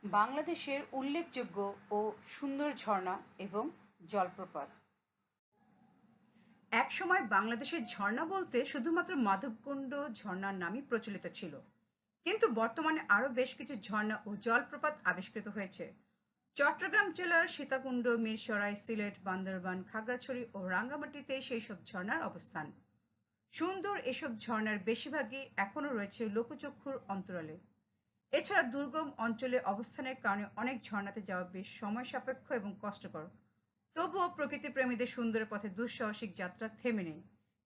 বাংলাদেশের উল্লেখযোগ্য ও সুন্দর ঝর্ণা এবং জলপ্রপাত। একসময় বাংলাদেশের ঝর্ণা বলতে শুধুমাত্র মাধবকুণ্ড ঝর্ণার নামই প্রচলিত ছিল, কিন্তু বর্তমানে আরও বেশ কিছু ঝর্ণা ও জলপ্রপাত আবিষ্কৃত হয়েছে। চট্টগ্রাম জেলার সীতাকুণ্ড, মিরসরাই, সিলেট, বান্দরবান, খাগড়াছড়ি ও রাঙ্গামাটিতে সেই সব ঝর্ণার অবস্থান। সুন্দর এসব ঝর্ণার বেশিরভাগই এখনও রয়েছে লোকচক্ষুর অন্তরালে। এছাড়া দুর্গম অঞ্চলে অবস্থানের কারণে অনেক ঝর্ণাতে যাওয়া বেশ সময় সাপেক্ষ এবং কষ্টকর। তবুও প্রকৃতিপ্রেমীদের সুন্দরের পথে দুঃসাহসিক যাত্রা থেমে নেই।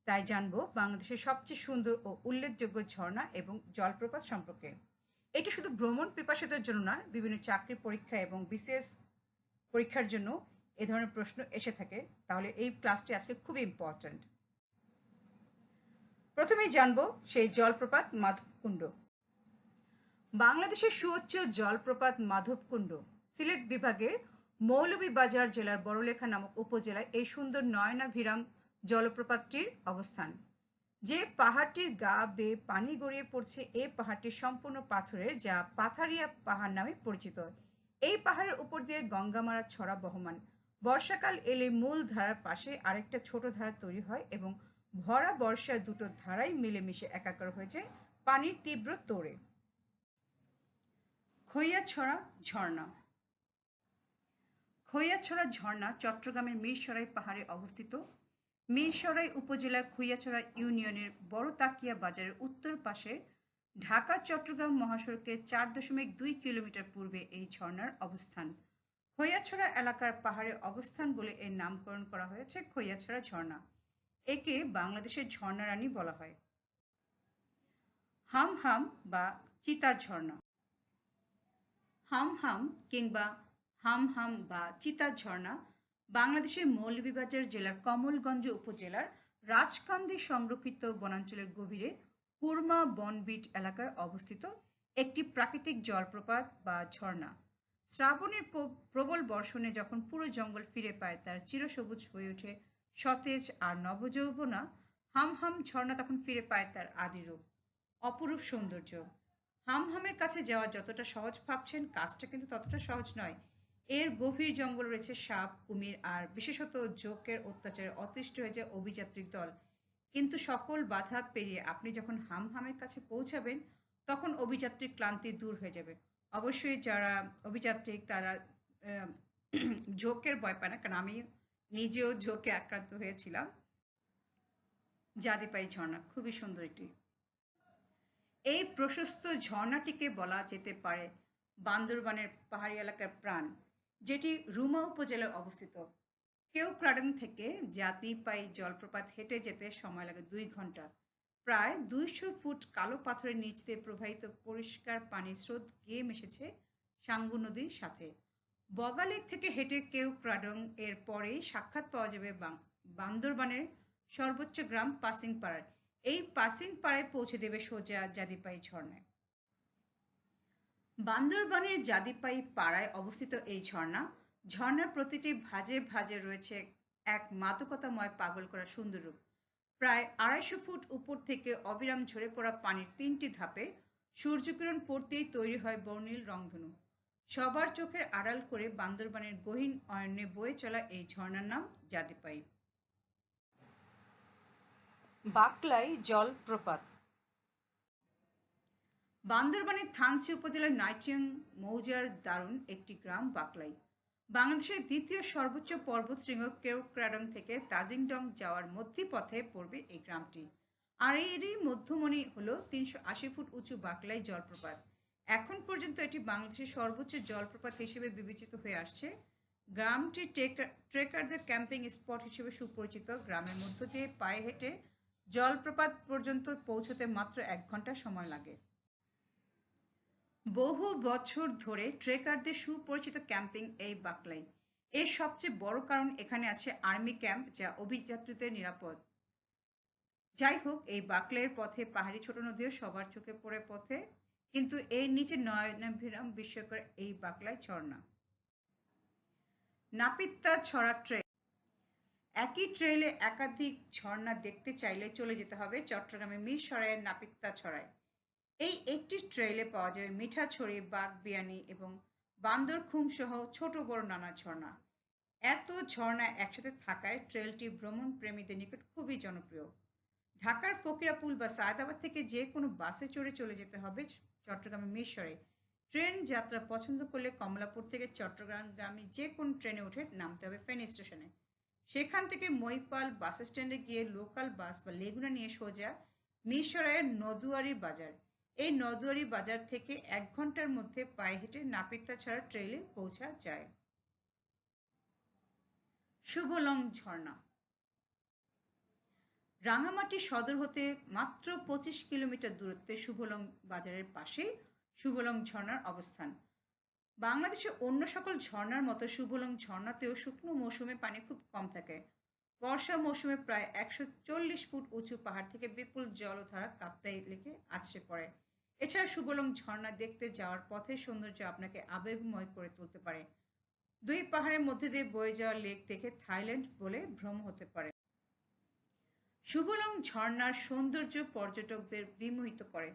তাই জানবো বাংলাদেশের সবচেয়ে সুন্দর ও উল্লেখযোগ্য ঝর্ণা এবং জলপ্রপাত সম্পর্কে। এটি শুধু ভ্রমণ পিপাসুদের জন্য নয়, বিভিন্ন চাকরির পরীক্ষা এবং বিসিএস পরীক্ষার জন্য এ ধরনের প্রশ্ন এসে থাকে। তাহলে এই ক্লাসটি আজকে খুবই ইম্পর্ট্যান্ট। প্রথমেই জানবো সেই জলপ্রপাত মাধবকুণ্ড। বাংলাদেশের সুউচ্চ জলপ্রপাত মাধবকুণ্ড সিলেট বিভাগের মৌলভীবাজার জেলার বড়লেখা নামক উপজেলায় এই সুন্দর নয়নাভিরাম জলপ্রপাতটির অবস্থান। যে পাহাড়টির গা বেয়ে পানি গড়িয়ে পড়ছে, এই পাহাড়টি সম্পূর্ণ পাথরের, যা পাথারিয়া পাহাড় নামে পরিচিত। এই পাহাড়ের উপর দিয়ে গঙ্গামারা ছড়া বহমান। বর্ষাকাল এলে মূল ধারার পাশে আরেকটা ছোট ধারা তৈরি হয় এবং ভরা বর্ষায় দুটো ধারাই মিলেমিশে একাকার হয়ে যায় পানির তীব্র তোড়ে। খৈয়াছড়া ঝর্ণা। খৈয়াছড়া ঝর্ণা চট্টগ্রামের মিরসরাই পাহাড়ে অবস্থিত। মিরসরাই উপজেলার খৈয়াছড়া ইউনিয়নের বড় তাকিয়া বাজারের উত্তর পাশে ঢাকা চট্টগ্রাম মহাসড়কের 4.2 কিলোমিটার পূর্বে এই ঝর্ণার অবস্থান। খৈয়াছড়া এলাকার পাহাড়ে অবস্থান বলে এর নামকরণ করা হয়েছে খৈয়াছড়া ঝর্ণা। একে বাংলাদেশের ঝর্ণা রানী বলা হয়। হামহাম বা চিতার ঝর্ণা। হামহাম কিংবা হামহাম বা চিতার ঝর্ণা বাংলাদেশের মৌলভীবাজার জেলার কমলগঞ্জ উপজেলার রাজকান্দি সংরক্ষিত বনাঞ্চলের গভীরে কুরমা বনবিট এলাকায় অবস্থিত একটি প্রাকৃতিক জলপ্রপাত বা ঝর্ণা। শ্রাবণের প্রবল বর্ষণে যখন পুরো জঙ্গল ফিরে পায়, তার চিরসবুজ হয়ে ওঠে সতেজ আর নবযৌবনা, হামহাম ঝর্ণা তখন ফিরে পায় তার আদি রূপ, অপরূপ সৌন্দর্য। হামহামের কাছে যাওয়া যতটা সহজ ভাবছেন, কাজটা কিন্তু ততটা সহজ নয়। এর গভীর জঙ্গল রয়েছে সাপ, কুমির আর বিশেষত জোকের অত্যাচারে অতিষ্ঠ হয়ে যায় অভিযাত্রীর দল। কিন্তু সকল বাধা পেরিয়ে আপনি যখন হামহামের কাছে পৌঁছাবেন, তখন অভিযাত্রীর ক্লান্তি দূর হয়ে যাবে। অবশ্যই যারা অভিযাত্রী তারা জোকের ভয় পায় না, কারণ আমি নিজেও জোকে আক্রান্ত হয়েছিলাম। জাদিপাই ঝর্ণা খুবই সুন্দর একটি। এই প্রশস্ত ঝর্ণাটিকে বলা যেতে পারে বান্দরবানের পাহাড়ি এলাকার প্রাণ, যেটি রুমা উপজেলায় অবস্থিত। কেওক্রাডং থেকে জাদিপাই জলপ্রপাত হেঁটে যেতে সময় লাগে 2 ঘন্টা। প্রায় 200 ফুট কালো পাথরের নিচ দিয়ে প্রবাহিত পরিষ্কার পানির স্রোত গিয়ে মিশেছে সাঙ্গু নদীর সাথে। বগালেক থেকে হেঁটে কেওক্রাডং এর পরেই সাক্ষাৎ পাওয়া যাবে বান্দরবানের সর্বোচ্চ গ্রাম পাসিংপাড়ার। এই পাসিংপাড়ায় পৌঁছে দেবে সোজা জাদিপাই ঝর্ণায়। বান্দরবানের জাদিপাই পাড়ায় অবস্থিত এই ঝর্ণার প্রতিটি ভাঁজে ভাঁজে রয়েছে এক মাদকতাময় পাগল করা সুন্দর রূপ। প্রায় 250 ফুট উপর থেকে অবিরাম ঝরে পড়া পানির 3টি ধাপে সূর্যকিরণ পড়তেই তৈরি হয় বর্ণিল রংধনু। সবার চোখের আড়াল করে বান্দরবানের গহীন অরণ্যে বয়ে চলা এই ঝর্ণার নাম জাদিপাই। বাকলাই জলপ্রপাত। বান্দরবানের থানচি উপজেলার নাইচিং মৌজার দারুণ একটি গ্রাম বাকলাই। বাংলাদেশের দ্বিতীয় সর্বোচ্চ পর্বতশৃঙ্গ কেওক্রাডং থেকে তাজিংডং যাওয়ার মধ্যপথে পড়বে এই গ্রামটি। আর এরই মধ্যমণি হলো 380 ফুট উঁচু বাকলাই জলপ্রপাত। এখন পর্যন্ত এটি বাংলাদেশের সর্বোচ্চ জলপ্রপাত হিসেবে বিবেচিত হয়ে আসছে। গ্রামটি ট্রেকারদের ক্যাম্পিং স্পট হিসেবে সুপরিচিত। গ্রামের মধ্য দিয়ে পায়ে হেঁটে জলপ্রপাত পর্যন্ত পৌঁছতে মাত্র 1 ঘন্টা সময় লাগে। বহু বছর ধরে ট্রেকারদের সুপরিচিত ক্যাম্পিং এই বাকলাই। এর সবচেয়ে বড় কারণ এখানে আছে আর্মি ক্যাম্প, যা অভিযাত্রীদের নিরাপদ। যাই হোক, এই বাকলাইয়ের পথে পাহাড়ি ছোট নদীও সবার চোখে পড়ে পথে, কিন্তু এর নিচে নয়নাভিরাম বিস্ময়কর এই বাকলাই ঝর্ণা। নাপিত্তা ছড়া ট্রেল। একই ট্রেলে একাধিক ঝর্ণা দেখতে চাইলে চলে যেতে হবে চট্টগ্রামের মিরসরাইয়ের নাপিত্তা ছড়ায়। এই একটি ট্রেইলে পাওয়া যাবে মিঠাছড়ি, বাগবিয়ানি এবং বান্দরখুম সহ ছোট বড় নানা ঝর্ণা। এত ঝর্ণা একসাথে থাকায় ট্রেলটি ভ্রমণ প্রেমীদের নিকট খুবই জনপ্রিয়। ঢাকার ফকিরাপুল বা সায়দাবাদ থেকে যে কোনো বাসে চড়ে চলে যেতে হবে চট্টগ্রামের মিরসরে। ট্রেন যাত্রা পছন্দ করলে কমলাপুর থেকে চট্টগ্রামগামী যে কোনো ট্রেনে উঠে নামতে হবে ফেনী স্টেশনে। সেখান থেকে মহিপাল বাস স্ট্যান্ডে গিয়ে লোকাল বাস বা লেগুনা নিয়ে সোজা মিরসরাইয়ের নদুয়ারি বাজার। এই নদুয়ারি বাজার থেকে 1 ঘন্টার মধ্যে পায়ে হেঁটে নাপিতা ছাড়া ট্রেলে পৌঁছা যায়। শুভলং ঝর্ণা। রাঙামাটি সদর হতে মাত্র 25 কিলোমিটার দূরত্বে শুভলং বাজারের পাশেই শুভলং ঝর্ণার অবস্থান। বাংলাদেশের অন্য সকল ঝর্ণার মতো শুভলং ঝর্ণাতেও শুকনো মৌসুমে পানি খুব কম থাকে। বর্ষা মৌসুমে প্রায় 140 ফুট উঁচু পাহাড় থেকে বিপুল জলধারা কাপ্তাই লেকে আছড়ে পড়ে। এছাড়া শুভলং ঝর্ণা দেখতে যাওয়ার পথের সৌন্দর্য আপনাকে আবেগময় করে তুলতে পারে। দুই পাহাড়ের মধ্যে দিয়ে বয়ে যাওয়া লেক দেখে থাইল্যান্ড বলে ভ্রম হতে পারে। শুভলং ঝর্ণার সৌন্দর্য পর্যটকদের বিমোহিত করে।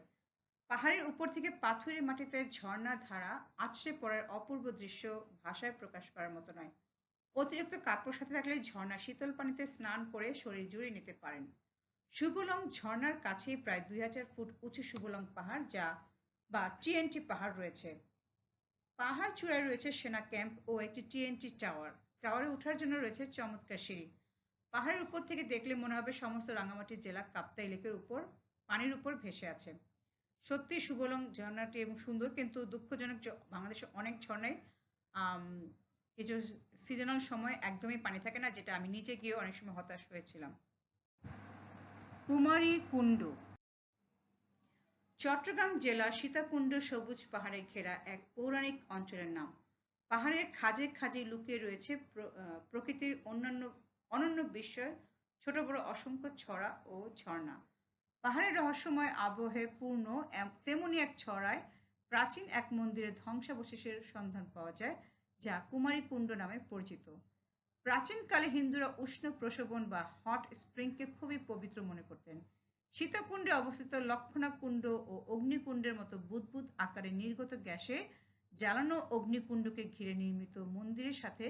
পাহাড়ের উপর থেকে পাথুরে মাটিতে ঝর্ণা ধারা আছড়ে পড়ার অপূর্ব দৃশ্য ভাষায় প্রকাশ করার মতো নয়। অতিরিক্ত কাপড় সাথে থাকলে ঝর্ণা শীতল পানিতে স্নান করে শরীর জুড়ে নিতে পারেন। শুভলং ঝর্ণার কাছেই প্রায় 2000 ফুট উঁচু শুভলং পাহাড় বা টিএনটি পাহাড় রয়েছে। পাহাড় চূড়ায় রয়েছে সেনা ক্যাম্প ও একটি টিএনটি টাওয়ার। টাওয়ারে ওঠার জন্য রয়েছে চমৎকার সিঁড়ি। পাহাড়ের উপর থেকে দেখলে মনে হবে সমস্ত রাঙামাটি জেলা কাপ্তাই লেকের উপর পানির উপর ভেসে আছে। সত্যি শুভলং ঝর্ণাটি এবং সুন্দর, কিন্তু দুঃখজনক বাংলাদেশে অনেক ঝর্ণায় কিছু সিজনাল সময় একদমই পানি থাকে না, যেটা আমি নিজে গিয়ে অনেক সময় হতাশ হয়েছিলাম। কুমারী কুণ্ড। চট্টগ্রাম জেলার সীতাকুণ্ড সবুজ পাহাড়ে ঘেরা এক পৌরাণিক অঞ্চলের নাম। পাহাড়ের খাঁজে খাঁজে লুকিয়ে রয়েছে প্রকৃতির অনন্য বিস্ময়, ছোট বড় অসংখ্য ছড়া ও ঝর্ণা। পাহাড়ের রহস্যময় আবহে পূর্ণ তেমনি এক ছড়ায় প্রাচীন এক মন্দিরের ধ্বংসাবশেষের সন্ধান পাওয়া যায়, যা কুমারী কুণ্ড নামে পরিচিত। প্রাচীনকালে হিন্দুরা উষ্ণ প্রসবন বা হট স্প্রিংকে খুবই পবিত্র মনে করতেন। সীতাকুণ্ডে অবস্থিত লক্ষণা কুণ্ড ও অগ্নিকুণ্ডের মতো বুদবুদ আকারে নির্গত গ্যাসে জ্বালানো অগ্নিকুণ্ডকে ঘিরে নির্মিত মন্দিরের সাথে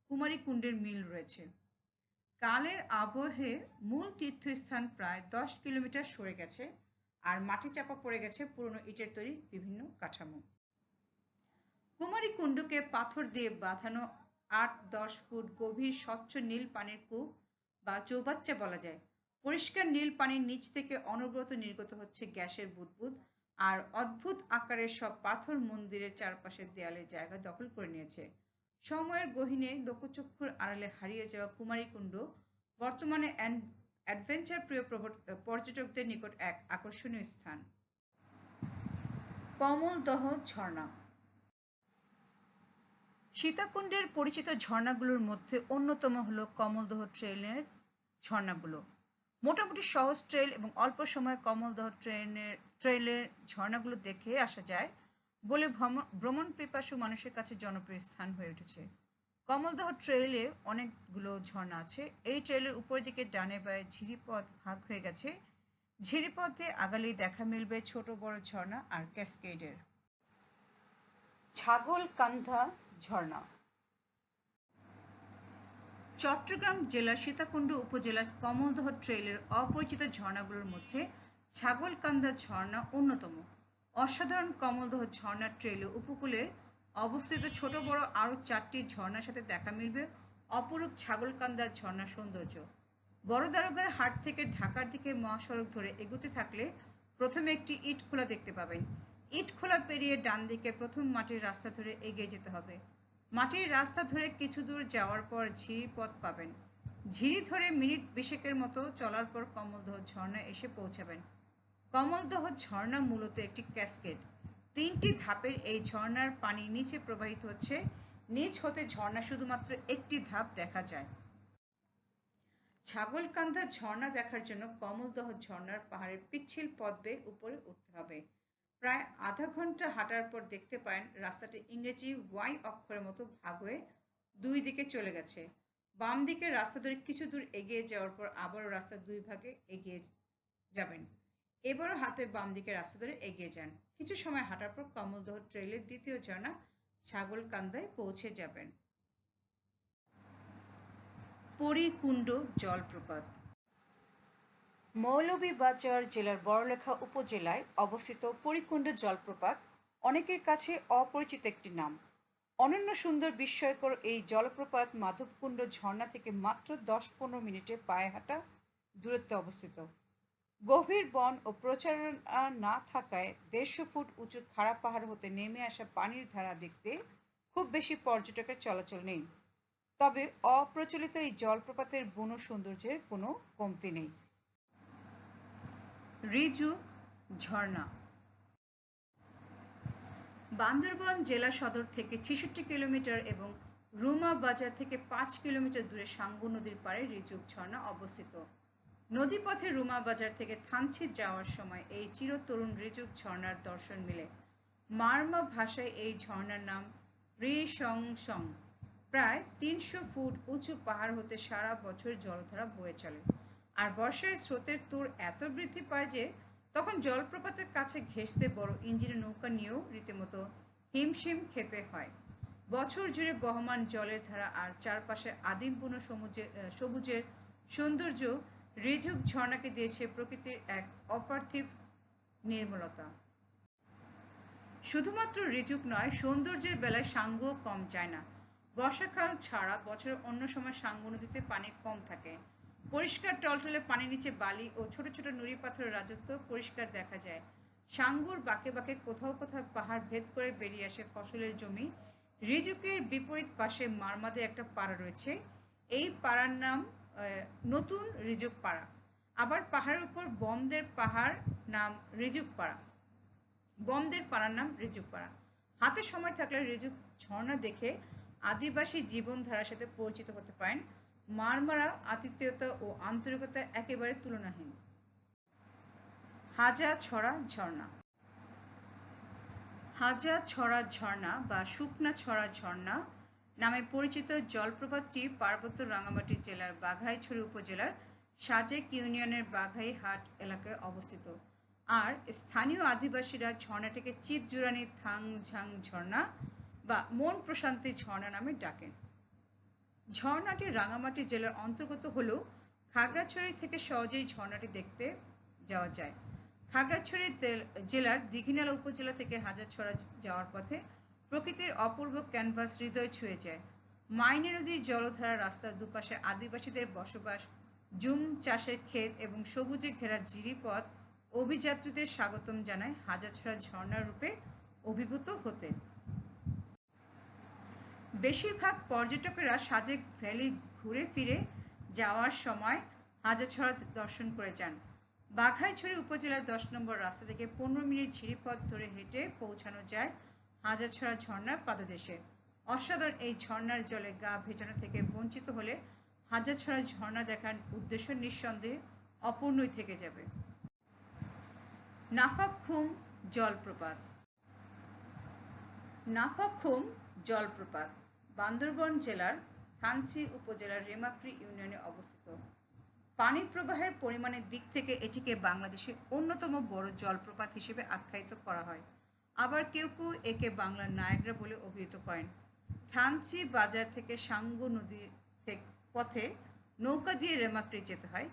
কুমারী কুণ্ডের মিল রয়েছে। কালের আবহে মূল তীর্থস্থান প্রায় 10 কিলোমিটার সরে গেছে, আর মাটি চাপা পড়ে গেছে পুরনো ইটের তৈরি বিভিন্ন কাঠামো। কুমারী কুণ্ডকে পাথর দিয়ে বাঁধানো 8-10 ফুট গভীর স্বচ্ছ নীল পানির কূপ বা চৌবাচ্চা বলা যায়। পরিষ্কার নীল পানির নিচ থেকে অনবরত নির্গত হচ্ছে গ্যাসের বুদবুদ, আর অদ্ভুত আকারের সব পাথর মন্দিরের চারপাশের দেয়ালের জায়গা দখল করে নিয়েছে। সময়ের গহীনে লোকচক্ষুর আড়ালে হারিয়ে যাওয়া কুমারী কুণ্ড বর্তমানে অ্যাডভেঞ্চার প্রিয় পর্যটকদের নিকট এক আকর্ষণীয় স্থান। কমলদহ ঝর্ণা। সীতাকুণ্ডের পরিচিত ঝর্ণাগুলোর মধ্যে অন্যতম হলো কমলদহ ট্রেলের ঝর্ণাগুলো। মোটামুটি সহজ ট্রেল এবং অল্প সময় কমলদহ ট্রেলের ঝর্ণাগুলো দেখে আসা যায় বলে ভ্রমণ পিপাসু মানুষের কাছে জনপ্রিয় স্থান হয়ে উঠেছে। কমলদহ ট্রেলে অনেকগুলো ঝর্ণা আছে। এই ট্রেলের উপরের দিকে ডানে বায়ে ঝিরিপথ ভাগ হয়ে গেছে। ঝিরিপথে আগালেই দেখা মিলবে ছোট বড় ঝর্ণা আর ক্যাসকেডের। ছাগলকান্ধা ঝর্ণা। চট্টগ্রাম জেলার সীতাকুণ্ড উপজেলার কমলদহ ট্রেলের অপরিচিত ঝর্ণাগুলোর মধ্যে ছাগলকান্ধা ঝর্ণা অন্যতম। অসাধারণ কমলদহ ঝর্ণার ট্রেলে উপকূলে অবস্থিত ছোট বড় আরও 4টি ঝর্ণার সাথে দেখা মিলবে অপরূপ ছাগলকান্দা ঝর্ণার সৌন্দর্য। বড় দারোগার হাট থেকে ঢাকার দিকে মহাসড়ক ধরে এগোতে থাকলে প্রথমে একটি ইটখোলা দেখতে পাবেন। ইটখোলা পেরিয়ে ডান দিকে প্রথম মাটির রাস্তা ধরে এগিয়ে যেতে হবে। মাটির রাস্তা ধরে কিছু দূর যাওয়ার পর ঝিরি পথ পাবেন। ঝিরি ধরে মিনিট 20 মতো চলার পর কমলদহ ঝর্ণা এসে পৌঁছাবেন। কমলদহ ঝর্ণা মূলত একটি ক্যাসকেড। 3টি ধাপের এই ঝর্ণার পানি নিচে প্রবাহিত হচ্ছে। নিচ হতে ঝর্ণা শুধুমাত্র একটি ধাপ দেখা যায়। ছাগলকান্ধা ঝর্ণা দেখার জন্য কমলদহ ঝর্ণার পাহাড়ের পিচ্ছিল পথ বেয়ে উপরে উঠতে হবে। প্রায় আধা ঘন্টা হাঁটার পর দেখতে পারেন রাস্তাটি ইংরেজি ওয়াই অক্ষরের মতো ভাগ হয়ে দুই দিকে চলে গেছে। বাম দিকের রাস্তা ধরে কিছু দূর এগিয়ে যাওয়ার পর আবারও রাস্তার দুই ভাগে এগিয়ে যাবেন। এবারও হাতে বাম দিকের রাস্তা ধরে এগিয়ে যান। কিছু সময় হাঁটার পর কমলদহ ট্রেলের দ্বিতীয় ঝর্ণা ছাগলকান্দায় পৌঁছে যাবেন। পরিকুণ্ড জলপ্রপাত। মৌলভীবাজার জেলার বড়লেখা উপজেলায় অবস্থিত পরিকুণ্ড জলপ্রপাত অনেকের কাছে অপরিচিত একটি নাম। অনন্য সুন্দর বিস্ময়কর এই জলপ্রপাত মাধবকুণ্ড ঝর্ণা থেকে মাত্র 10-15 মিনিটে পায়ে হাঁটা দূরত্বে অবস্থিত। গভীর বন ও প্রচারণা না থাকায় 150 ফুট উঁচু খাড়া পাহাড় হতে নেমে আসা পানির ধারা দেখতে খুব বেশি পর্যটকের চলাচল নেই। তবে অপ্রচলিত এই জলপ্রপাতের বন সৌন্দর্যের কোনো কমতি নেই। রিজুক ঝর্ণা। বান্দরবান জেলা সদর থেকে 66 কিলোমিটার এবং রুমা বাজার থেকে 5 কিলোমিটার দূরে সাঙ্গু নদীর পাড়ে রিজুক ঝর্ণা অবস্থিত। নদীপথে রুমা বাজার থেকে থানচি যাওয়ার সময় এই চিরতরুণ রিজুক ঝর্ণার দর্শন মিলে। মারমা ভাষায় এই ঝর্ণার নাম রি-সং-সং। প্রায় 300 ফুট উঁচু পাহাড় হতে সারা বছর জলধারা বয়ে চলে, আর বর্ষায় স্রোতের তোর এত বৃদ্ধি পায় যে তখন জলপ্রপাতের কাছে ঘেঁষতে বড় ইঞ্জিনের নৌকা নিয়েও রীতিমতো হিমশিম খেতে হয়। বছর জুড়ে বহমান জলের ধারা আর চারপাশে আদিমপূর্ণ সবুজের সৌন্দর্য রিজুক ঝর্ণাকে দিয়েছে প্রকৃতির এক অপার্থিব নির্মলতা। শুধুমাত্র রিজুক নয়, সৌন্দর্যের বেলায় সাঙ্গুও কম যায় না। বর্ষাকাল ছাড়া বছরের অন্য সময় সাঙ্গু নদীতে পানি কম থাকে। পরিষ্কার টলটলে পানির নিচে বালি ও ছোট ছোট নুড়ি পাথরের রাজত্ব পরিষ্কার দেখা যায়। সাঙ্গুর বাঁকে বাঁকে কোথাও কোথাও পাহাড় ভেদ করে বেরিয়ে আসে ফসলের জমি। রিজুকের বিপরীত পাশে মারমাদে একটা পাড়া রয়েছে। এই পাড়ার নাম নতুন রিজুক পাড়া। আবার পাহাড়ের উপর বমদের পাড়ার নাম রিজুক পাড়া। বমদের পাড়ার নাম রিজুক পাড়া। হাতে সময় থাকলে রিজুক ঝর্ণা দেখে আদিবাসী জীবনধারার সাথে পরিচিত হতে পারেন। মারমারা আতিথেয়তা ও আন্তরিকতা একেবারে তুলনাহীন। হাজাছড়া ঝর্ণা। হাজাছড়া ঝর্ণা বা শুকনা ছড়া ঝর্ণা নামে পরিচিত জলপ্রপাতটি পার্বত্য রাঙ্গামাটি জেলার বাঘাইছড়ি উপজেলার সাজেক ইউনিয়নের বাঘাইহাট এলাকায় অবস্থিত। আর স্থানীয় আদিবাসীরা ঝর্ণাটিকে চিতজুরানি থাংঝাং ঝর্ণা বা মন প্রশান্তি ঝর্ণা নামে ডাকেন। ঝর্ণাটি রাঙ্গামাটি জেলার অন্তর্গত হলেও খাগড়াছড়ি থেকে সহজেই ঝর্ণাটি দেখতে যাওয়া যায়। খাগড়াছড়ি জেলার দীঘিনালা উপজেলা থেকে হাজারছড়া যাওয়ার পথে প্রকৃতির অপূর্ব ক্যানভাস হৃদয় ছুঁয়ে যায়। মাইনী নদীর জলধারা রাস্তার দুপাশে আদিবাসীদের বসবাস, জুম চাষের ক্ষেত এবং সবুজে ঘেরা জিরিপথ অভিযাত্রীদের স্বাগতম জানায় হাজারছড়া ঝর্ণার রূপে অভিভূত হতে। বেশিরভাগ পর্যটকেরা সাজেক ভ্যালি ঘুরে ফিরে যাওয়ার সময় হাজারছড়া দর্শন করে যান। বাঘাইছড়ি উপজেলার 10 নম্বর রাস্তা থেকে 15 মিনিট ঝিরিপথ ধরে হেঁটে পৌঁছানো যায় হাজারছড়া ঝর্ণার পাদদেশে। অসাধারণ এই ঝর্ণার জলে গা ভেজানো থেকে বঞ্চিত হলে হাজারছড়া ঝর্ণা দেখার উদ্দেশ্য নিঃসন্দেহে অপূর্ণই থেকে যাবে। নাফাখুম জলপ্রপাত। নাফাখুম জলপ্রপাত বান্দরবান জেলার থানচি উপজেলার রেমাক্রি ইউনিয়নে অবস্থিত। পানি প্রবাহের পরিমাণের দিক থেকে এটিকে বাংলাদেশের অন্যতম বড় জলপ্রপাত হিসেবে আখ্যায়িত করা হয়। আবার কেউ কেউ একে বাংলার নায়াগ্রা বলে অভিহিত করেন। থানচি বাজার থেকে সাঙ্গু নদী পথে নৌকা দিয়ে রেমাক্রি যেতে হয়।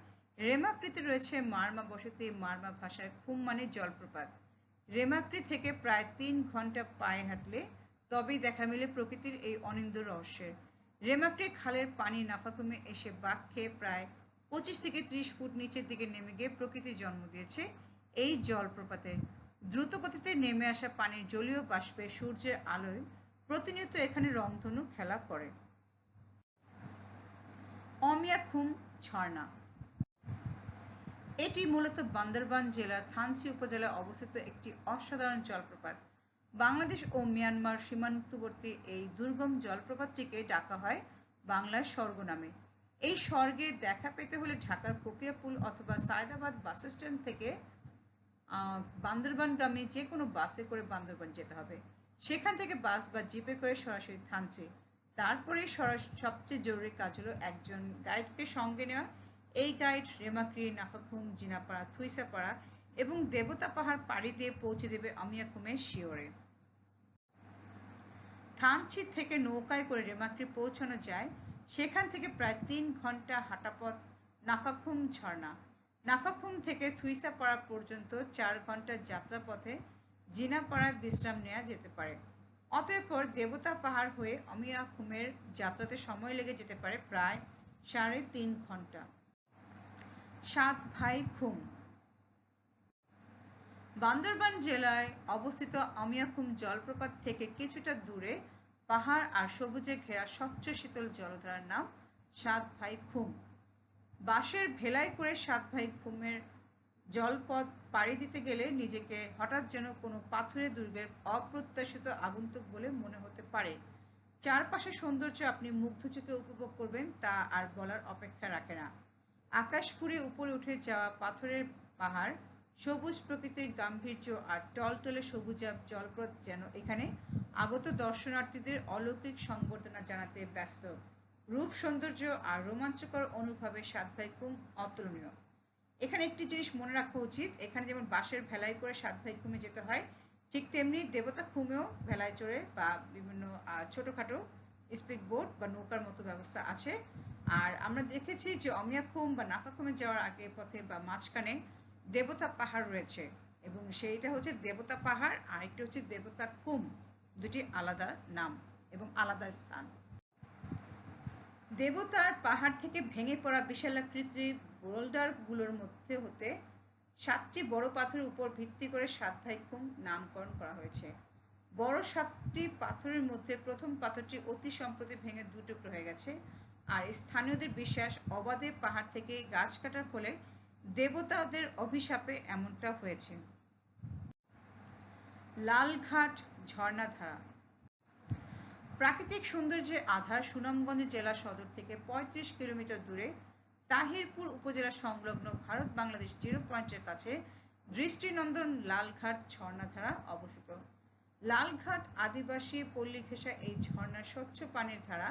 রেমাক্রিতে রয়েছে মারমা বসতি। মারমা ভাষায় খুম মানে জলপ্রপাত। রেমাক্রি থেকে প্রায় 3 ঘন্টা পায়ে হাঁটলে তবেই দেখা মিলে প্রকৃতির এই অনিন্দ্য রহস্যের। রেমাক্রি খালের পানি নাফাখুমে এসে বাঁক খেয়ে প্রায় 25 থেকে 30 ফুট নিচের দিকে নেমে গিয়ে প্রকৃতি জন্ম দিয়েছে এই জলপ্রপাতে। দ্রুতগতিতে নেমে আসা পানির জলীয় বাষ্পে সূর্যের আলোয় প্রতিনিয়ত এখানে রংধনু খেলা করে। অমিয়াখুম ঝর্ণা। এটি মূলত বান্দরবান জেলার থানচি উপজেলায় অবস্থিত একটি অসাধারণ জলপ্রপাত। বাংলাদেশ ও মিয়ানমার সীমান্তবর্তী এই দুর্গম জলপ্রপাতটিকে ডাকা হয় বাংলার স্বর্গ নামে। এই স্বর্গে দেখা পেতে হলে ঢাকার ফকিরাপুল অথবা সায়দাবাদ বাস স্ট্যান্ড থেকে বান্দরবানগামী যে কোনো বাসে করে বান্দরবান যেতে হবে। সেখান থেকে বাস বা জিপে করে সরাসরি থানচি। তারপরে সবচেয়ে জরুরি কাজ হলো একজন গাইডকে সঙ্গে নেওয়া। এই গাইড রেমাক্রি, নাফাখুম, জিনাপাড়া, থুইসাপাড়া এবং দেবতা পাহাড় পাড়ি দিয়ে পৌঁছে দেবে অমিয়াখুমের শিওরে। থানচি থেকে নৌকায় করে রেমাক্রি পৌঁছানো যায়। সেখান থেকে প্রায় 3 ঘন্টা হাঁটাপথ নাফাখুম ঝর্ণা। নাফাখুম থেকে থুইসাপাড়া পর্যন্ত 4 ঘন্টা যাত্রাপথে জিনাপাড়ায় বিশ্রাম নেওয়া যেতে পারে। অতঃপর দেবতা পাহাড় হয়ে অমিয়াখুমের যাত্রাতে সময় লেগে যেতে পারে প্রায় 3.5 ঘন্টা। 7 ভাই খুম। বান্দরবান জেলায় অবস্থিত অমিয়াখুম জলপ্রপাত থেকে কিছুটা দূরে পাহাড় আর সবুজে ঘেরা স্বচ্ছ শীতল জলধারার নাম 7 ভাই খুম। বাঁশের ভেলায় করে 7 ভাই খুমের জলপথ পাড়ি দিতে গেলে নিজেকে হঠাৎ যেন কোনো পাথুরে দুর্গের অপ্রত্যাশিত আগন্তুক বলে মনে হতে পারে। চারপাশে সৌন্দর্য আপনি মুগ্ধ চোখে উপভোগ করবেন তা আর বলার অপেক্ষা রাখে না। আকাশ ফুঁড়ে উপরে উঠে যাওয়া পাথরের পাহাড়, সবুজ প্রকৃতির গাম্ভীর্য আর টলটলে সবুজাভ জলপথ যেন এখানে আগত দর্শনার্থীদের অলৌকিক সংবর্ধনা জানাতে ব্যস্ত। রূপ সৌন্দর্য আর রোমাঞ্চকর অনুভবে 7 ভাই খুম অতুলনীয়। এখানে একটি জিনিস মনে রাখা উচিত, এখানে যেমন বাঁশের ভেলায় করে 7 ভাই খুমে যেতে হয়, ঠিক তেমনি দেবতা খুমেও ভেলায় চড়ে বা বিভিন্ন ছোটোখাটো স্পিড বোট বা নৌকার মতো ব্যবস্থা আছে। আর আমরা দেখেছি যে অমিয়াখুম বা নাফাখুমে যাওয়ার আগে পথে বা মাঝখানে দেবতা পাহাড় রয়েছে, এবং সেইটা হচ্ছে দেবতা পাহাড় আর একটা হচ্ছে দেবতা খুম, দুটি আলাদা নাম এবং আলাদা স্থান। দেবতার পাহাড় থেকে ভেঙে পড়া বিশালাকৃতির বোল্ডারগুলোর মধ্যে হতে 7টি বড় পাথরের উপর ভিত্তি করে 7 ভাই খুম নামকরণ করা হয়েছে। বড় 7টি পাথরের মধ্যে প্রথম পাথরটি অতি সম্প্রতি ভেঙে 2 টুকরো হয়ে গেছে, আর স্থানীয়দের বিশ্বাস অবাধে পাহাড় থেকে গাছ কাটার ফলে দেবতাদের অভিশাপে এমনটা হয়েছে। লালঘাট ঝর্ণাধারা। প্রাকৃতিক সৌন্দর্যের আধার সুনামগঞ্জ জেলা সদর থেকে 35 কিলোমিটার দূরে তাহিরপুর উপজেলা সংলগ্ন ভারত বাংলাদেশ জিরো পয়েন্টের কাছে দৃষ্টিনন্দন লালঘাট ঝর্ণাধারা অবস্থিত। লালঘাট আদিবাসী পল্লী ঘেঁষা এই ঝর্ণার স্বচ্ছ পানির ধারা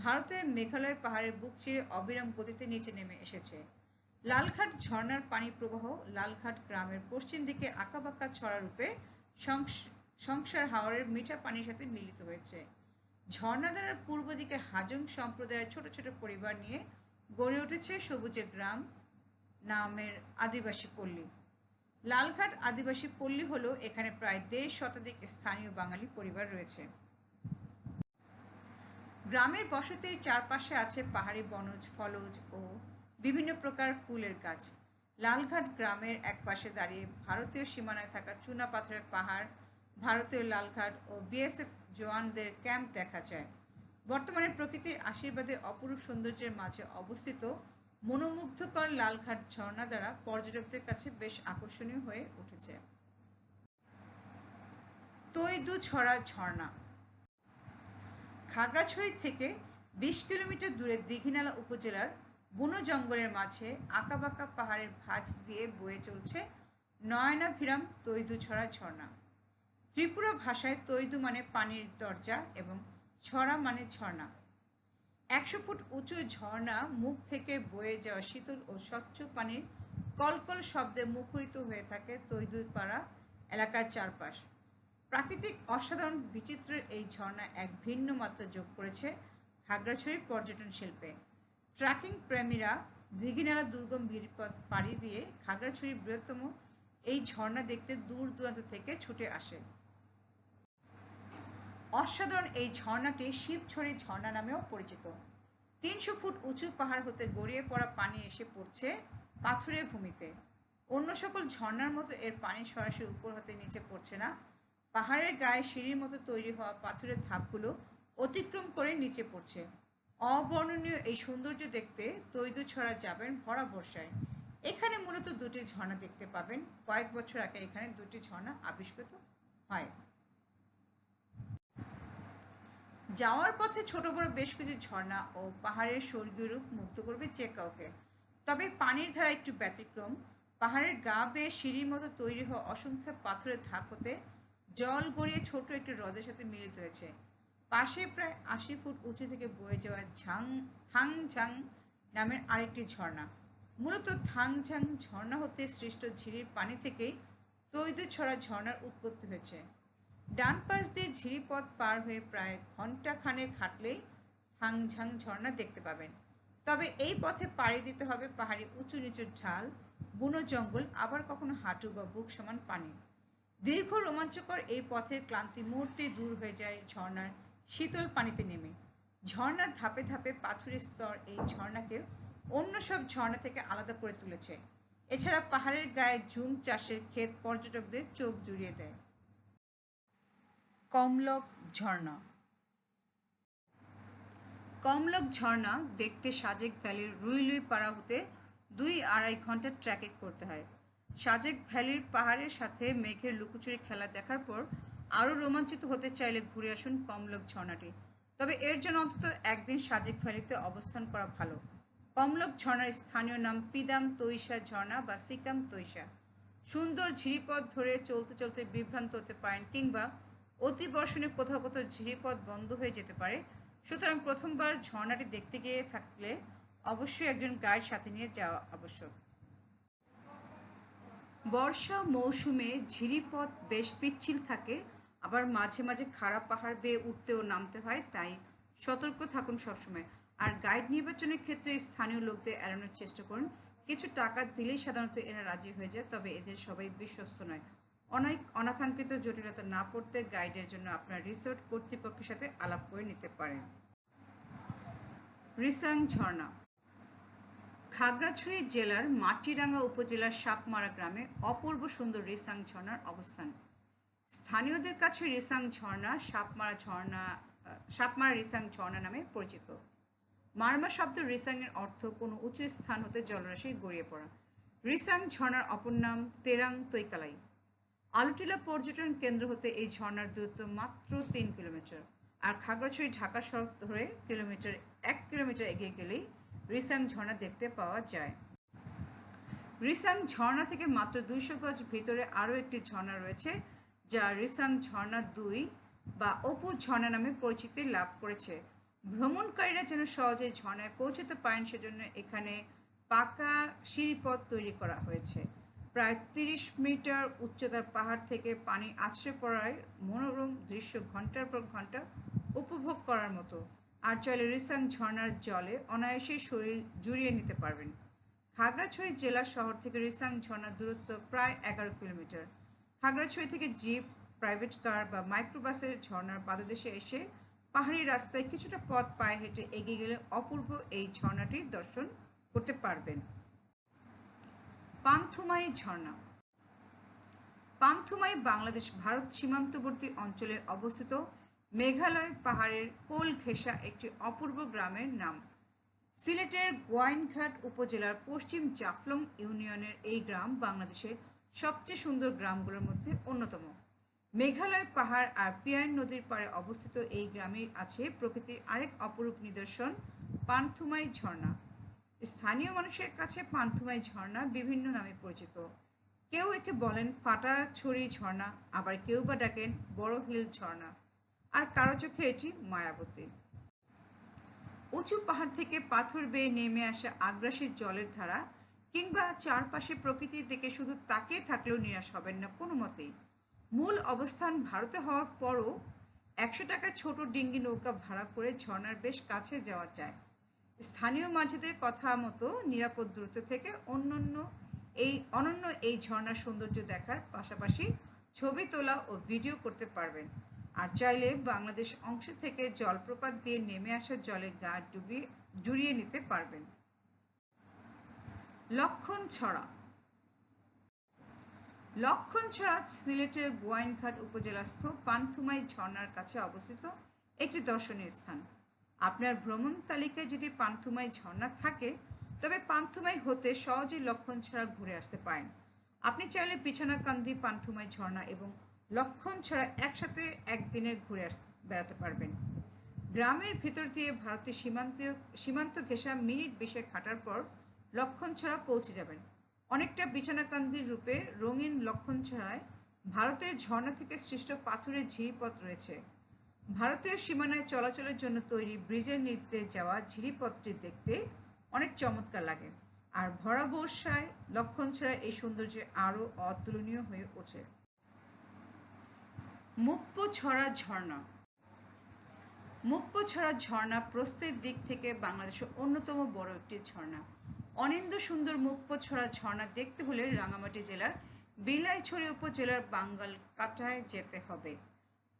ভারতের মেঘালয় পাহাড়ের বুক চিরে অবিরাম গতিতে নিচে নেমে এসেছে। লালঘাট ঝর্ণার পানি প্রবাহ লালঘাট গ্রামের পশ্চিম দিকে আঁকাবাঁকা ছড়া রূপে সংসার হাওরের মিঠা পানির সাথে মিলিত হয়েছে। ঝর্ণাধারার পূর্ব দিকে হাজং সম্প্রদায়ের ছোট ছোট পরিবার নিয়ে গড়ে উঠেছে সবুজের গ্রাম নামের আদিবাসী পল্লী। লালঘাট আদিবাসী পল্লী হলো এখানে প্রায় 1.5 শতাধিক স্থানীয় বাঙালি পরিবার রয়েছে। গ্রামের বসতির চারপাশে আছে পাহাড়ি বনজ, ফলজ ও বিভিন্ন প্রকার ফুলের গাছ। লালঘাট গ্রামের একপাশে দাঁড়িয়ে ভারতীয় সীমানায় থাকা চুনা পাথরের পাহাড়, ভারতীয় লালঘাট ও বিএসএফ জওয়ানদের ক্যাম্প দেখা যায়। বর্তমানে প্রকৃতির আশীর্বাদে অপরূপ সৌন্দর্যের মাঝে অবস্থিত মনোমুগ্ধকর লালঘাট ঝর্ণা দ্বারা পর্যটকদের কাছে বেশ আকর্ষণীয় হয়ে উঠেছে। তৈদুছড়া ঝর্ণা। খাগড়াছড়ি থেকে 20 কিলোমিটার দূরে দীঘিনালা উপজেলার বুনো জঙ্গলের মাঝে আঁকাবাঁকা পাহাড়ের ভাঁজ দিয়ে বয়ে চলছে নয়নাভিরাম তৈদুছড়া ঝর্ণা। ত্রিপুরা ভাষায় তৈদু মানে পানির দরজা এবং ছড়া মানে ঝর্ণা। 100 ফুট উঁচু ঝর্ণা মুখ থেকে বয়ে যাওয়া শীতল ও স্বচ্ছ পানির কলকল শব্দে মুখরিত হয়ে থাকে তৈদুপাড়া এলাকার চারপাশ। প্রাকৃতিক অসাধারণ বিচিত্রের এই ঝর্ণা এক ভিন্ন মাত্রা যোগ করেছে খাগড়াছড়ির পর্যটন শিল্পে। ট্রেকিং প্রেমীরা দীঘিনালা দুর্গম গিরিপথ পাড়ি দিয়ে খাগড়াছড়ির বৃহত্তম এই ঝর্ণা দেখতে দূর দূরান্ত থেকে ছুটে আসে। অসাধারণ এই ঝর্ণাটি শিবছড়ি ঝর্ণা নামেও পরিচিত। 300 ফুট উঁচু পাহাড় হতে গড়িয়ে পড়া পানি এসে পড়ছে পাথুরে ভূমিতে। অন্য সকল ঝর্ণার মতো এর পানি সরাসরি উপর হতে নিচে পড়ছে না, পাহাড়ের গায়ে সিঁড়ির মতো তৈরি হওয়া পাথরের ধাপগুলো অতিক্রম করে নিচে পড়ছে। অবর্ণনীয় এই সৌন্দর্য দেখতে তৈদুছড়া যাবেন ভরা বর্ষায়। এখানে মূলত 2টি ঝর্ণা দেখতে পাবেন। কয়েক বছর আগে এখানে 2টি ঝর্ণা আবিষ্কৃত হয়। যাওয়ার পথে ছোট বড় বেশ কিছু ঝর্ণা ও পাহাড়ের স্বর্গীয় রূপ মুগ্ধ করবে যে কাউকে। তবে পানির ধারা একটু ব্যতিক্রম। পাহাড়ের গা বেয়ে সিঁড়ির মতো তৈরি হওয়া অসংখ্য পাথরের ধাপ হতে জল গড়িয়ে ছোট একটি হ্রদের সাথে মিলিত হয়েছে। পাশে প্রায় 80 ফুট উঁচু থেকে বয়ে যাওয়া থাংঝাং নামের আরেকটি ঝর্ণা। মূলত থাংঝাং ঝর্ণা হতে সৃষ্ট ঝিরির পানি থেকেই তৈদুছড়া ঝর্ণার উৎপত্তি হয়েছে। ডান পাশ দিয়ে ঝিরিপথ পার হয়ে প্রায় ঘন্টা খানেক হাঁটলেই হাংঝাং ঝর্ণা দেখতে পাবেন। তবে এই পথে পাড়ি দিতে হবে পাহাড়ি উঁচু নিচু ঢাল, বুনো জঙ্গল, আবার কখনো হাঁটু বা বুক সমান পানি। দীর্ঘ রোমাঞ্চকর এই পথের ক্লান্তি মুহূর্তে দূর হয়ে যায় ঝর্ণার শীতল পানিতে নেমে। ঝর্ণার ধাপে ধাপে পাথুরের স্তর এই ঝর্ণাকে অন্য সব ঝর্ণা থেকে আলাদা করে তুলেছে। এছাড়া পাহাড়ের গায়ে ঝুম চাষের ক্ষেত পর্যটকদের চোখ জুড়িয়ে দেয়। কমলক ঝর্ণা। কমলক ঝর্ণা দেখতে সাজেক ভ্যালির রুইলুই পাড়া হতে 2-2.5 ঘন্টা ট্রেকিং করতে হয়। সাজেক ভ্যালির পাহাড়ের সাথে মেঘের লুকোচুরি খেলা দেখার পর আরও রোমাঞ্চিত হতে চাইলে ঘুরে আসুন কমলক ঝর্ণাটি। তবে এর জন্য অন্তত একদিন সাজেক ভ্যালিতে অবস্থান করা ভালো। কমলক ঝর্ণার স্থানীয় নাম পিদাম তৈশা ঝর্ণা বা সিকাম তৈশা। সুন্দর ঝিরিপথ ধরে চলতে চলতে বিভ্রান্ত হতে পারেন, কিংবা অতি বর্ষণে কোথাও কোথাও ঝিরিপথ বন্ধ হয়ে যেতে পারে। সুতরাং প্রথমবার ঝর্ণাটি দেখতে গিয়ে থাকলে অবশ্যই একজন গাইড সাথে নিয়ে যাওয়া আবশ্যক। বর্ষা মৌসুমে ঝিরিপথ বেশ পিচ্ছিল থাকে, আবার মাঝে মাঝে খারাপ পাহাড় বেয়ে উঠতে ও নামতে হয়, তাই সতর্ক থাকুন সবসময়। আর গাইড নির্বাচনের ক্ষেত্রে স্থানীয় লোকদের এড়ানোর চেষ্টা করুন। কিছু টাকা দিলেই সাধারণত এরা রাজি হয়ে যায়, তবে এদের সবাই বিশ্বস্ত নয়। অনেক অনাকাঙ্ক্ষিত জটিলতা না পড়তে গাইডের জন্য আপনার রিসোর্ট কর্তৃপক্ষের সাথে আলাপ করে নিতে পারেন। রিসাং ঝর্ণা। খাগড়াছড়ি জেলার মাটিরাঙ্গা উপজেলার সাপমারা গ্রামে অপূর্ব সুন্দর রিসাং ঝর্ণার অবস্থান। স্থানীয়দের কাছে রিসাং ঝর্ণা সাপমারা রিসাং ঝর্ণা নামে পরিচিত। মারমা শব্দ রিসাংয়ের অর্থ কোনো উঁচু স্থান হতে জলরাশি গড়িয়ে পড়া। রিসাং ঝর্ণার অপর নাম তেরাং তৈকালাই। আলুটিলা পর্যটন কেন্দ্র হতে এই ঝর্ণার দূরত্ব মাত্র 3 কিলোমিটার। আর খাগড়াছড়ি ঢাকা সড়ক ধরে 1 কিলোমিটার এগিয়ে গেলেই রিসাং ঝর্ণা দেখতে পাওয়া যায়। রিসাং ঝর্ণা থেকে মাত্র 200 গজ ভিতরে আরও একটি ঝর্ণা রয়েছে, যা রিসাং ঝর্ণা 2 বা অপু ঝর্ণা নামে পরিচিতি লাভ করেছে। ভ্রমণকারীরা যেন সহজে ঝর্ণায় পৌঁছতে পারেন সেজন্য এখানে পাকা সিঁড়িপথ তৈরি করা হয়েছে। প্রায় 30 মিটার উচ্চতার পাহাড় থেকে পানি আছড়ে পড়ায় মনোরম দৃশ্য ঘন্টার পর ঘন্টা উপভোগ করার মতো। আর চাইলে রিসাং ঝর্ণার জলে অনায়াসে শরীর জুড়িয়ে নিতে পারবেন। খাগড়াছড়ি জেলা শহর থেকে রিসাং ঝর্ণার দূরত্ব প্রায় 11 কিলোমিটার। খাগড়াছড়ি থেকে জিপ, প্রাইভেট কার বা মাইক্রোবাসে ঝর্ণার পাদদেশে এসে পাহাড়ি রাস্তায় কিছুটা পথ পায়ে হেঁটে এগিয়ে গেলে অপূর্ব এই ঝর্ণাটি দর্শন করতে পারবেন। পান্থুমাই ঝর্ণা। পান্থুমাই বাংলাদেশ ভারত সীমান্তবর্তী অঞ্চলে অবস্থিত মেঘালয় পাহাড়ের কোল ঘেঁষা একটি অপূর্ব গ্রামের নাম। সিলেটের গোয়াইনঘাট উপজেলার পশ্চিম জাফলং ইউনিয়নের এই গ্রাম বাংলাদেশের সবচেয়ে সুন্দর গ্রামগুলোর মধ্যে অন্যতম। মেঘালয় পাহাড় আর পিয়াইন নদীর পাড়ে অবস্থিত এই গ্রামে আছে প্রকৃতির আরেক অপরূপ নিদর্শন, পান্থুমাই ঝর্ণা। স্থানীয় মানুষের কাছে পান্থুমাই ঝর্ণা বিভিন্ন নামে পরিচিত। কেউ একে বলেন ফাটাছড়ি ঝর্ণা, আবার কেউ বা ডাকেন বড় হিল ঝর্ণা, আর কারো চোখে এটি মায়াবতী। উঁচু পাহাড় থেকে পাথর বেয়ে নেমে আসা আগ্রাসী জলের ধারা, কিংবা চারপাশে প্রকৃতির দিকে শুধু তাকিয়ে থাকলেও নিরাশ হবেন না কোনো মতেই। মূল অবস্থান ভারতে হওয়ার পরও 100 টাকায় ছোট ডিঙ্গি নৌকা ভাড়া করে ঝর্ণার বেশ কাছে যাওয়া যায়। স্থানীয় মাঝিদের কথা মতো নিরাপদ দূরত্ব থেকে অনন্য এই ঝর্ণার সৌন্দর্য দেখার পাশাপাশি ছবি তোলা ও ভিডিও করতে পারবেন। আর চাইলে বাংলাদেশ অংশ থেকে জলপ্রপাত দিয়ে নেমে আসা জলে গা জুড়িয়ে নিতে পারবেন। লক্ষণছড়া। লক্ষণছড়া সিলেটের গোয়াইনঘাট উপজেলাস্থ পান্থুমাই ঝর্ণার কাছে অবস্থিত একটি দর্শনীয় স্থান। আপনার ভ্রমণ তালিকায় যদি পান্থুমাই ঝর্ণা থাকে, তবে পান্থুমাই হতে সহজেই লক্ষণছড়া ঘুরে আসতে পারেন। আপনি চাইলে বিছানাকান্দি, পান্থুমাই ঝর্ণা এবং লক্ষণছড়া একসাথে একদিনে ঘুরে বেড়াতে পারবেন। গ্রামের ভেতর দিয়ে ভারতের সীমান্ত ঘেঁষা মিনিট 20 হাঁটার পর লক্ষণছড়া পৌঁছে যাবেন। অনেকটা বিছানাকান্দির রূপে রঙিন লক্ষণছড়ায় ভারতের ঝর্ণা থেকে সৃষ্ট পাথরের ঝিরিপথ রয়েছে। ভারতীয় সীমানায় চলাচলের জন্য তৈরি ব্রিজের নিচ দিয়ে যাওয়া ঝিরিপথটি দেখতে অনেক চমৎকার লাগে। আর ভরা বর্ষায় লক্ষণছড়া এই সৌন্দর্যে আরও অতুলনীয় হয়ে ওঠে। মুক্তছড়া ঝর্ণা। মুক্তছড়া ঝর্ণা প্রস্থের দিক থেকে বাংলাদেশের অন্যতম বড় একটি ঝর্ণা। অনিন্দ্য সুন্দর মুক্তছড়া ঝর্ণা দেখতে হলে রাঙামাটি জেলার বিলাইছড়ি উপজেলার বাঙ্গালকাটায় যেতে হবে।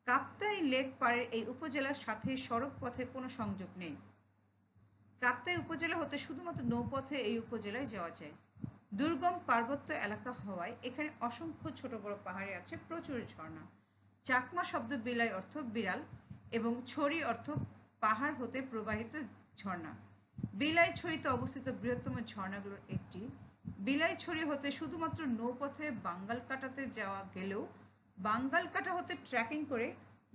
কাপ্তাই লেক পাড়ের এই উপজেলার সাথে সড়ক পথে কোনো সংযোগ নেই। কাপ্তাই উপজেলা হতে শুধুমাত্র নৌপথে এই উপজেলায় যাওয়া যায়। দুর্গম পার্বত্য এলাকা হওয়ায় এখানে অসংখ্য ছোট বড় পাহাড়ে আছে প্রচুর ঝর্ণা। চাকমা শব্দ বিলাই অর্থ বিড়াল এবং ছড়ি অর্থ পাহাড় হতে প্রবাহিত ঝর্ণা। বিলাইছড়িতে অবস্থিত বৃহত্তম ঝর্ণাগুলোর একটি। বিলাইছড়ি হতে শুধুমাত্র নৌপথে বাঙ্গালকাটাতে যাওয়া গেলেও বাঙ্গালকাটা হতে ট্রেকিং করে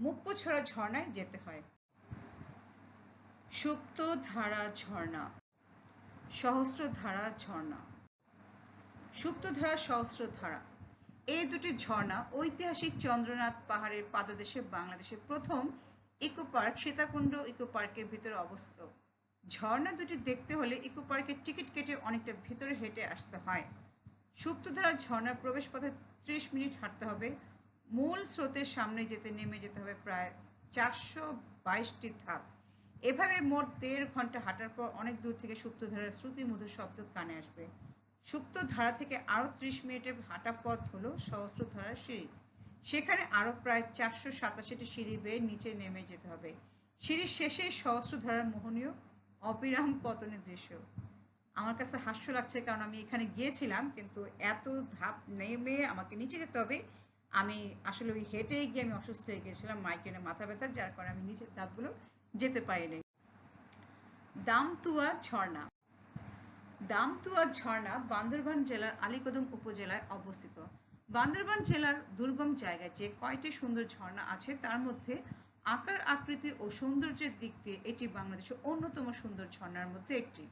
মুক্তছড়া ঝর্ণায় যেতে হয়। সুপ্তধারা ঝর্ণা, সহস্রধারা ঝর্ণা। সুপ্তধারা, সহস্রধারা এই দুটি ঝর্ণা ঐতিহাসিক চন্দ্রনাথ পাহাড়ের পাদদেশে বাংলাদেশের প্রথম ইকো পার্ক সীতাকুণ্ড ইকো পার্কের ভিতরে অবস্থিত। ঝর্ণা দুটি দেখতে হলে ইকো পার্কের টিকিট কেটে অনেকটা ভিতরে হেঁটে আসতে হয়। সুপ্তধারা ঝর্ণার প্রবেশ পথে 30 মিনিট হাঁটতে হবে। মূল স্রোতের সামনে যেতে নেমে যেতে হবে প্রায় 422টি ধাপ। এভাবে মোট 1.5 ঘন্টা হাঁটার পর অনেক দূর থেকে সুপ্তধারার শ্রুতি মধুর শব্দ কানে আসবে। সুপ্তধারা থেকে আরও 30 মিনিটের হাঁটা পথ হলো সহস্রধারার সিঁড়ি। সেখানে আরও প্রায় 487টি সিঁড়ি বেয়ে নিচে নেমে যেতে হবে। সিঁড়ির শেষে সহস্রধারার মোহনীয় অবিরাম পতনের দৃশ্য। আমার কাছে হাস্য লাগছে, কারণ আমি এখানে গিয়েছিলাম, কিন্তু এত ধাপ নেমে আমাকে নিচে যেতে হবে। আমি আসলে ওই হেঁটেই গিয়ে আমি অসুস্থ হয়ে গিয়েছিলাম, মাইগ্রেনে মাথা ব্যথা, যার কারণে আমি নিচের ধাপগুলো যেতে পারিনি। দামতুয়া ঝর্ণা। দামতুয়া ঝর্ণা বান্দরবান জেলার আলীকদম উপজেলায় অবস্থিত। বান্দরবান জেলার দুর্গম জায়গায় যে কয়টি সুন্দর ঝর্ণা আছে তার মধ্যে আকার আকৃতি ও সৌন্দর্যের দিক দিয়ে এটি বাংলাদেশের অন্যতম সুন্দর ঝর্ণার মধ্যে একটি।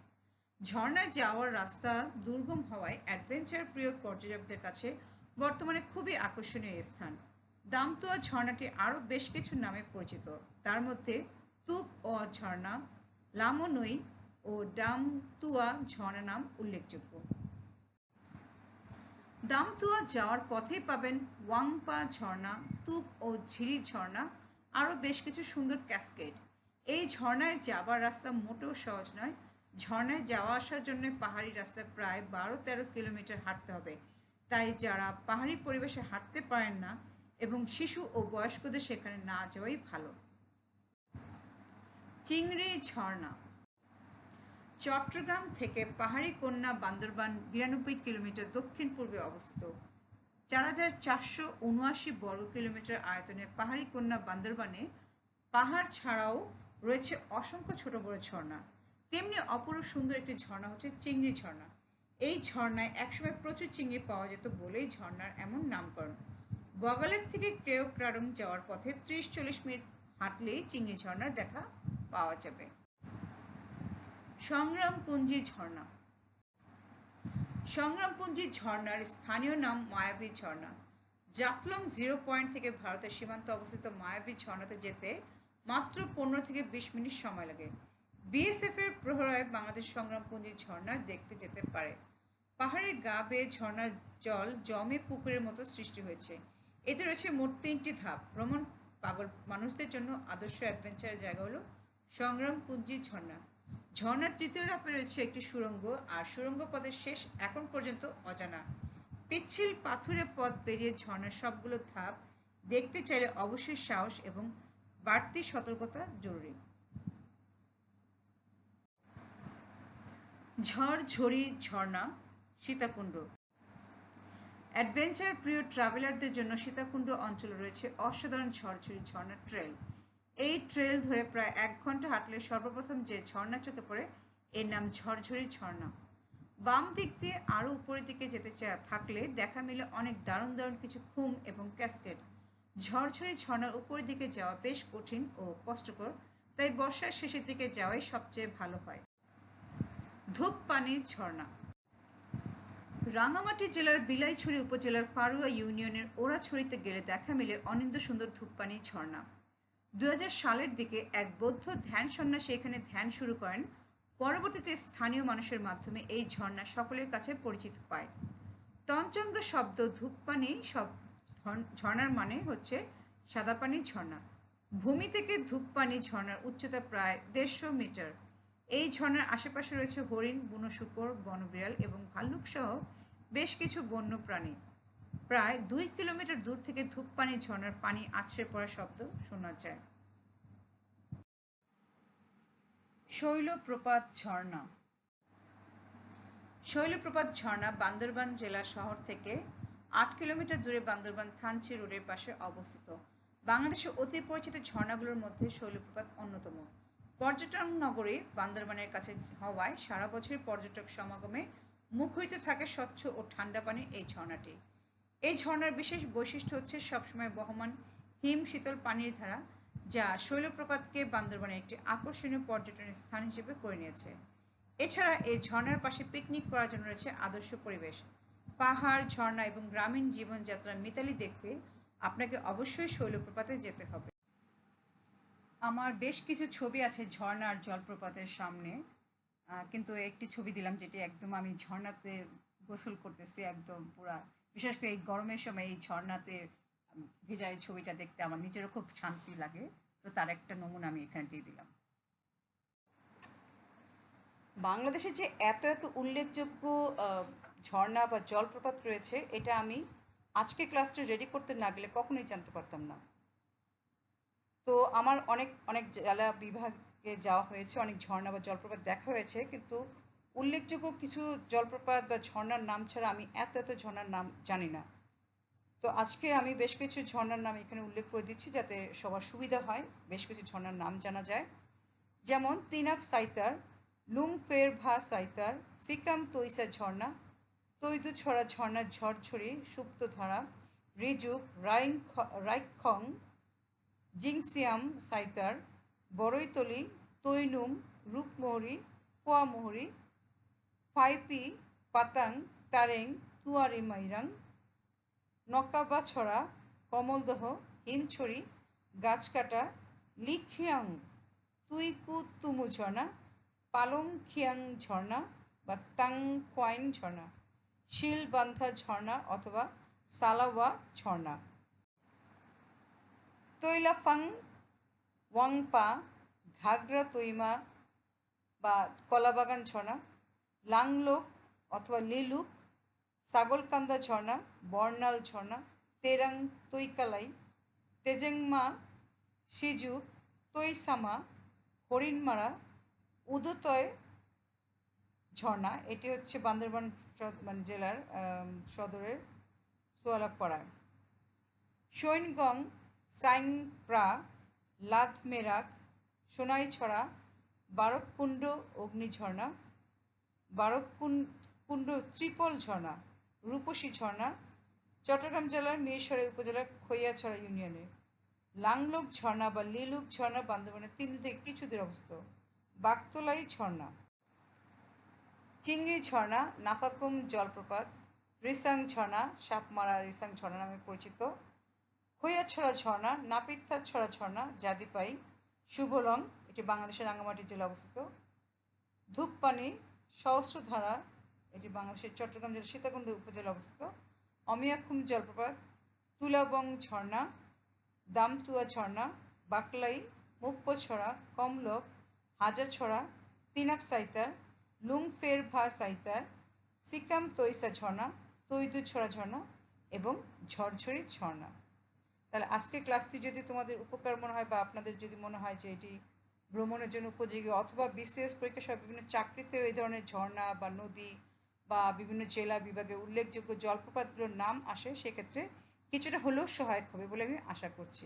ঝর্ণায় যাওয়ার রাস্তা দুর্গম হওয়ায় অ্যাডভেঞ্চার প্রিয় পর্যটকদের কাছে বর্তমানে খুবই আকর্ষণীয় স্থান। দামতুয়া ঝর্ণাটি আরও বেশ কিছু নামে পরিচিত, তার মধ্যে তুক ও ঝর্ণা, লামনই ও দামতুয়া ঝর্ণা নাম উল্লেখযোগ্য। দামতুয়া যাওয়ার পথেই পাবেন ওয়াংপা ঝর্ণা, তুক ও ঝিরি ঝর্ণা, আরও বেশ কিছু সুন্দর ক্যাসকেড। এই ঝর্ণায় যাবার রাস্তা মোটেও সহজ নয়। ঝর্ণায় যাওয়া আসার জন্য পাহাড়ি রাস্তায় প্রায় 12-13 কিলোমিটার হাঁটতে হবে। তাই যারা পাহাড়ি পরিবেশে হাঁটতে পারেন না এবং শিশু ও বয়স্কদের সেখানে না যাওয়াই ভালো। চিংড়ি ঝর্ণা। চট্টগ্রাম থেকে পাহাড়ি কন্যা বান্দরবান 92 কিলোমিটার দক্ষিণ পূর্বে অবস্থিত। 4479 বর্গ কিলোমিটার আয়তনের পাহাড়ি কন্যা বান্দরবানে পাহাড় ছাড়াও রয়েছে অসংখ্য ছোট বড় ঝর্ণা। তেমনি অপরূপ সুন্দর একটি ঝর্ণা হচ্ছে চিংড়ি ঝর্ণা। এই ঝর্ণায় একসময় প্রচুর চিংড়ি পাওয়া যেত বলেই ঝর্ণার এমন নামকরণ। বগালেক থেকে ক্রেওক্রাডং যাওয়ার পথে 30-40 মিনিট হাঁটলেই চিংড়ি ঝর্ণার দেখা পাওয়া যাবে। সংগ্রামপুঞ্জি ঝর্ণা। সংগ্রামপুঞ্জি ঝর্ণার স্থানীয় নাম মায়াবী ঝর্ণা। জাফলং 0 পয়েন্ট থেকে ভারতের সীমান্তে অবস্থিত মায়াবী ঝর্ণাতে যেতে মাত্র 15-20 মিনিট সময় লাগে। বিএসএফ এর প্রহরায় বাংলাদেশ সংগ্রামপুঞ্জি ঝর্ণা দেখতে যেতে পারে। পাহাড়ের গা বেয়ে ঝর্ণার জল জমে পুকুরের মতো সৃষ্টি হয়েছে। এতে রয়েছে মোট 3টি ধাপ। ভ্রমণ পাগল মানুষদের জন্য আদর্শ অ্যাডভেঞ্চারের জায়গা হলো সংগ্রামপুঞ্জি ঝর্ণা। ঝর্ণার 3য় ধাপে রয়েছে একটি সুড়ঙ্গ, আর সুড়ঙ্গ পথের শেষ এখন পর্যন্ত অজানা। পিচ্ছিল পাথুরে পথ পেরিয়ে ঝর্ণার সবগুলো ধাপ দেখতে চাইলে অবশ্যই সাহস এবং বাড়তি সতর্কতা জরুরি। ঝরঝরি ঝর্ণা, সীতাকুণ্ড। অ্যাডভেঞ্চার প্রিয় ট্রাভেলারদের জন্য সীতাকুণ্ড অঞ্চলে রয়েছে অসাধারণ ঝরঝরি ঝর্ণার ট্রেল। এই ট্রেল ধরে প্রায় 1 ঘন্টা হাঁটলে সর্বপ্রথম যে ঝর্ণা চোখে পড়ে এর নাম ঝরঝরি ঝর্ণা। বাম দিক দিয়ে আরও উপরের দিকে যেতে থাকলে দেখা মিলে অনেক দারুণ দারুণ কিছু খুম এবং ক্যাসকেড। ঝরঝরি ঝর্ণার উপরের দিকে যাওয়া বেশ কঠিন ও কষ্টকর, তাই বর্ষার শেষের দিকে যাওয়াই সবচেয়ে ভালো হয়। ধূপপানি ঝর্ণা। রাঙামাটি জেলার বিলাইছড়ি উপজেলার ফারুয়া ইউনিয়নের ওরাছড়িতে গেলে দেখা মিলে অনিন্দ্য সুন্দর ধূপপানি ঝর্ণা। 2000 সালের দিকে এক বৌদ্ধ ধ্যান সন্ন্যাসী এখানে ধ্যান শুরু করেন। পরবর্তীতে স্থানীয় মানুষের মাধ্যমে এই ঝর্ণা সকলের কাছে পরিচিত পায়। তঞ্চঙ্গ শব্দ ধূপপানি ঝর্ণার মানে হচ্ছে সাদাপানি ঝর্ণা। ভূমি থেকে ধূপপানি ঝর্ণার উচ্চতা প্রায় 150 মিটার। এই ঝর্ণার আশেপাশে রয়েছে হরিণ, বুনো শূকর, বনবিড়াল এবং ভাল্লুক সহ বেশ কিছু বন্য প্রাণী। প্রায় 2 কিলোমিটার দূর থেকে ধূপপানি ঝর্ণার পানি আছড়ে পড়ার শব্দ শোনা যায়। শৈলপ্রপাত ঝর্ণা। শৈলপ্রপাত ঝর্ণা বান্দরবান জেলা শহর থেকে 8 কিলোমিটার দূরে বান্দরবান থানচি রোডের পাশে অবস্থিত। বাংলাদেশের অতি পরিচিত ঝর্ণাগুলোর মধ্যে শৈলপ্রপাত অন্যতম। পর্যটন নগরী বান্দরবানের কাছে হওয়ায় সারা বছর পর্যটক সমাগমে মুখরিত থাকে স্বচ্ছ ও ঠান্ডা পানির এই ঝর্ণাটি। এই ঝর্ণার বিশেষ বৈশিষ্ট্য হচ্ছে সবসময় বহমান হিম শীতল পানির ধারা, যা শৈলপ্রপাতকে বান্দরবানের একটি আকর্ষণীয় পর্যটনের স্থান হিসেবে করে নিয়েছে। এছাড়া এই ঝর্ণার পাশে পিকনিক করার জন্য রয়েছে আদর্শ পরিবেশ। পাহাড়, ঝর্ণা এবং গ্রামীণ জীবনযাত্রার মিতালি দেখতে আপনাকে অবশ্যই শৈলপ্রপাতে যেতে হবে। আমার বেশ কিছু ছবি আছে ঝর্ণা আর জলপ্রপাতের সামনে, কিন্তু একটি ছবি দিলাম যেটি একদম আমি ঝর্ণাতে গোসল করতেছি একদম পুরা। বিশেষ করে এই গরমের সময় এই ঝর্ণাতে ভেজা এই ছবিটা দেখতে আমার নিজেরও খুব শান্তি লাগে, তো তার একটা নমুনা আমি এখানে দিয়ে দিলাম। বাংলাদেশে যে এত এত উল্লেখযোগ্য ঝর্ণা বা জলপ্রপাত রয়েছে, এটা আমি আজকে ক্লাসটা রেডি করতে না গেলে কখনোই জানতে পারতাম না। তো আমার অনেক অনেক জেলা বিভাগে যাওয়া হয়েছে, অনেক ঝর্ণা বা জলপ্রপাত দেখা হয়েছে, কিন্তু উল্লেখযোগ্য কিছু জলপ্রপাত বা ঝর্ণার নাম ছাড়া আমি এত এত ঝর্ণার নাম জানি না। তো আজকে আমি বেশ কিছু ঝর্ণার নাম এখানে উল্লেখ করে দিচ্ছি যাতে সবার সুবিধা হয়, বেশ কিছু ঝর্ণার নাম জানা যায়। যেমন তিনাফ সাইতার, লুংফের ভা সাইতার, সিকাম তৈসা ঝর্ণা, তৈদুছড়া ঝর্ণা, ঝরঝরি, সুপ্তধারা, রিজুক, রাইখং, জিংসিয়াম সাইতার, বড়ইতলি, তৈনুম, রূপমোহরি, পোয়ামোহরি, ফাইপি, পাতাং, তারেং, তুয়ারি মাইরাং, নকাবাছড়া, কমলদহ, হিমছড়ি, গাছকাটা, লিখিয়াং, তুইকুতুমু ঝর্ণা, পালংখিয়াং ঝর্ণা বা তাংখোয়াইন ঝর্ণা, শিলবান্ধা ঝর্ণা অথবা সালাওয়া ঝর্ণা, তৈলাফাং, ওয়াংপা, ঘাগরা তৈমা বা কলাবাগান ঝর্ণা, লাংলোক অথবা লিলুক, সাগলকান্দা ঝর্ণা, বর্ণাল ঝর্ণা, তেরাং তৈকালাই, তেজেংমা, সিজুক, তৈসামা, হরিণমারা, উদতয় ঝর্ণা, এটি হচ্ছে বান্দরবান জেলার সদরের সোয়ালাপাড়ায়, সৈনগং, সাইংপ্রা, লাদমেরাক, সোনাইছড়া, বারবকুণ্ড অগ্নিঝর্ণা, বারবকুণ্ড ত্রিপল ঝর্ণা, রূপসী ঝর্ণা, চট্টগ্রাম জেলার মিরসরাই উপজেলার খৈয়াছড়া ইউনিয়নের, লাংলোক ঝর্ণা বা লিলুক ঝর্ণা বান্দরবানের 3 থেকে কিছু দূরে অবস্থিত, বাগতলাই ঝর্ণা, চিংড়ি ঝর্ণা, নাফাকুম জলপ্রপাত, রিসাং ঝর্ণা, সাপমারা রিসাং ঝর্ণা নামে পরিচিত, খৈয়াছড়া ঝর্ণা, নাপিতাছড়া ঝর্ণা, জাদিপাই, শুভলং, এটি বাংলাদেশের রাঙ্গামাটি জেলা অবস্থিত, ধূপপানি, সহস্রধারা, এটি বাংলাদেশের চট্টগ্রাম জেলার সীতাকুণ্ড উপজেলা অবস্থিত, অমিয়াখুম জলপ্রপাত, তুলাবং ঝর্ণা, দামতুয়া ঝর্ণা, বাকলাই, মুপ্পছড়া, কমলক, হাজাছড়া, তিনাপ সাইতার, লুংফের ভা সাইতার, সিকাম তৈসা ঝর্ণা, তৈদুছড়া ঝর্ণা এবং ঝরঝরি ঝর্ণা। তাহলে আজকে ক্লাসটি যদি তোমাদের উপকার মনে হয় বা আপনাদের যদি মনে হয় যে এটি ভ্রমণের জন্য উপযোগী অথবা বিসিএস পরীক্ষা সহ বিভিন্ন চাকরিতেও এই ধরনের ঝর্ণা বা নদী বা বিভিন্ন জেলা বিভাগে উল্লেখযোগ্য জলপ্রপাতগুলোর নাম আসে, সেক্ষেত্রে কিছুটা হলেও সহায়ক হবে বলে আমি আশা করছি।